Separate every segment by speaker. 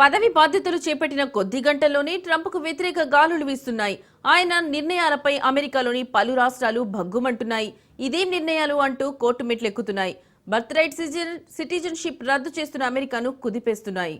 Speaker 1: పదవి బాధ్యతలు చేపట్టిన కొద్ది గంటల్లోనే ట్రంప్కు వ్యతిరేక గాలులు వీస్తున్నాయి. ఆయన నిర్ణయాలపై అమెరికాలోని పలు రాష్ట్రాలు భగ్గుమంటున్నాయి. ఇదేం నిర్ణయాలు అంటూ కోర్టు మెట్లెక్కుతున్నాయి. బర్త్ రైట్ సిటిజన్షిప్ రద్దు చేస్తున్న అమెరికాను కుదిపేస్తున్నాయి.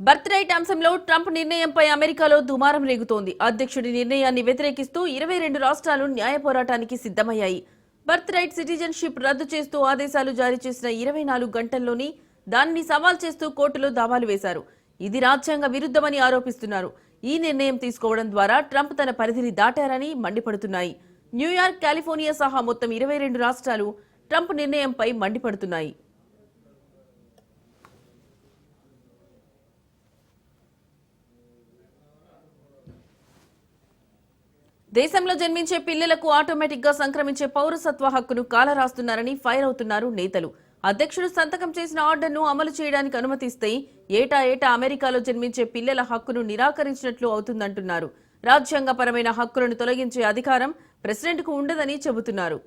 Speaker 1: బర్త్ రైట్ అంశంలో ట్రంప్ నిర్ణయంపై అమెరికాలో దుమారం రేగుతోంది. అధ్యక్షుడి నిర్ణయాన్ని వ్యతిరేకిస్తూ 22 రాష్ట్రాలు న్యాయ పోరాటానికి సిద్ధమయ్యాయి. బర్త్ రైట్ సిటిజన్షిప్ రద్దు చేస్తూ ఆదేశాలు జారీ చేసిన 24 గంటల్లోని దానిని సవాల్ చేస్తూ కోర్టులో దావాలు వేశారు. ఇది రాజ్యాంగ విరుద్ధమని ఆరోపిస్తున్నారు. ఈ నిర్ణయం తీసుకోవడం ద్వారా ట్రంప్ తన పరిధిని దాటారని మండిపడుతున్నాయి. న్యూయార్క్, కాలిఫోర్నియా సహా మొత్తం 22 రాష్ట్రాలు ట్రంప్ నిర్ణయంపై మండిపడుతున్నాయి. దేశంలో జన్మించే పిల్లలకు ఆటోమేటిక్ గా సంక్రమించే పౌరసత్వ హక్కును కాలరాస్తున్నారని ఫైర్ అవుతున్నారు నేతలు. అధ్యక్షుడు సంతకం చేసిన ఆర్డర్ను అమలు చేయడానికి అనుమతిస్తే ఏటా అమెరికాలో జన్మించే పిల్లల హక్కును నిరాకరించినట్లు అవుతుందంటున్నారు. రాజ్యాంగపరమైన హక్కులను తొలగించే అధికారం ప్రెసిడెంట్కు ఉండదని చెబుతున్నారు.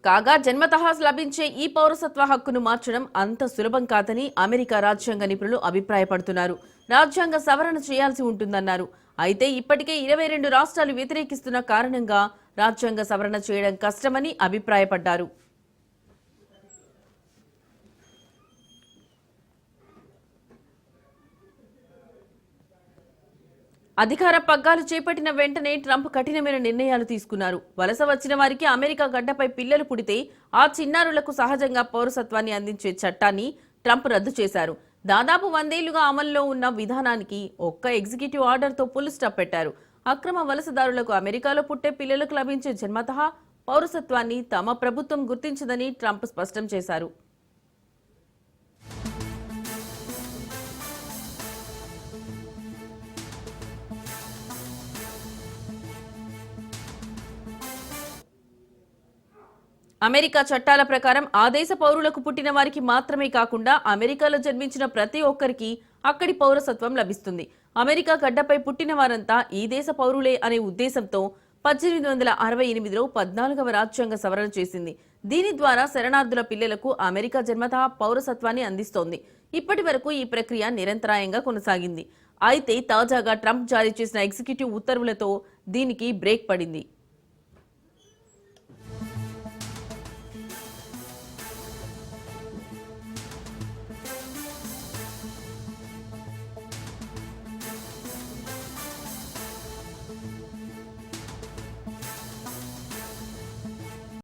Speaker 1: కాగా జన్మతః లభించే ఈ పౌరసత్వ హక్కును మార్చడం అంత సులభం కాదని అమెరికా రాజ్యాంగ నిపుణులు అభిప్రాయపడుతున్నారు. రాజ్యాంగ సవరణ చేయాల్సి ఉంటుందన్నారు. అయితే ఇప్పటికే 22 రాష్ట్రాలు వ్యతిరేకిస్తున్న కారణంగా రాజ్యాంగ సవరణ చేయడం కష్టమని అభిప్రాయపడ్డారు. అధికార పగ్గాలు చేపట్టిన వెంటనే ట్రంప్ కఠినమైన నిర్ణయాలు తీసుకున్నారు. వలస వచ్చిన వారికి అమెరికా గడ్డపై పిల్లలు పుడితే ఆ చిన్నారులకు సహజంగా పౌరసత్వాన్ని అందించే చట్టాన్ని ట్రంప్ రద్దు చేశారు. దాదాపు 100 ఏళ్లుగా అమల్లో ఉన్న విధానానికి ఒక్క ఎగ్జిక్యూటివ్ ఆర్డర్తో ఫుల్ స్టాప్ పెట్టారు. అక్రమ వలసదారులకు అమెరికాలో పుట్టే పిల్లలకు లభించే జన్మతః పౌరసత్వాన్ని తమ ప్రభుత్వం గుర్తించదని ట్రంప్ స్పష్టం చేశారు. అమెరికా చట్టాల ప్రకారం ఆ దేశ పౌరులకు పుట్టిన వారికి మాత్రమే కాకుండా అమెరికాలో జన్మించిన ప్రతి ఒక్కరికి అక్కడి పౌరసత్వం లభిస్తుంది. అమెరికా గడ్డపై పుట్టిన వారంతా ఈ దేశ పౌరులే అనే ఉద్దేశంతో 1868లో 14వ రాజ్యాంగ సవరణ చేసింది. దీని ద్వారా శరణార్థుల పిల్లలకు అమెరికా జన్మతః పౌరసత్వాన్ని అందిస్తోంది. ఇప్పటి వరకు ఈ ప్రక్రియ నిరంతరాయంగా కొనసాగింది. అయితే తాజాగా ట్రంప్ జారీ చేసిన ఎగ్జిక్యూటివ్ ఉత్తర్వులతో దీనికి బ్రేక్ పడింది.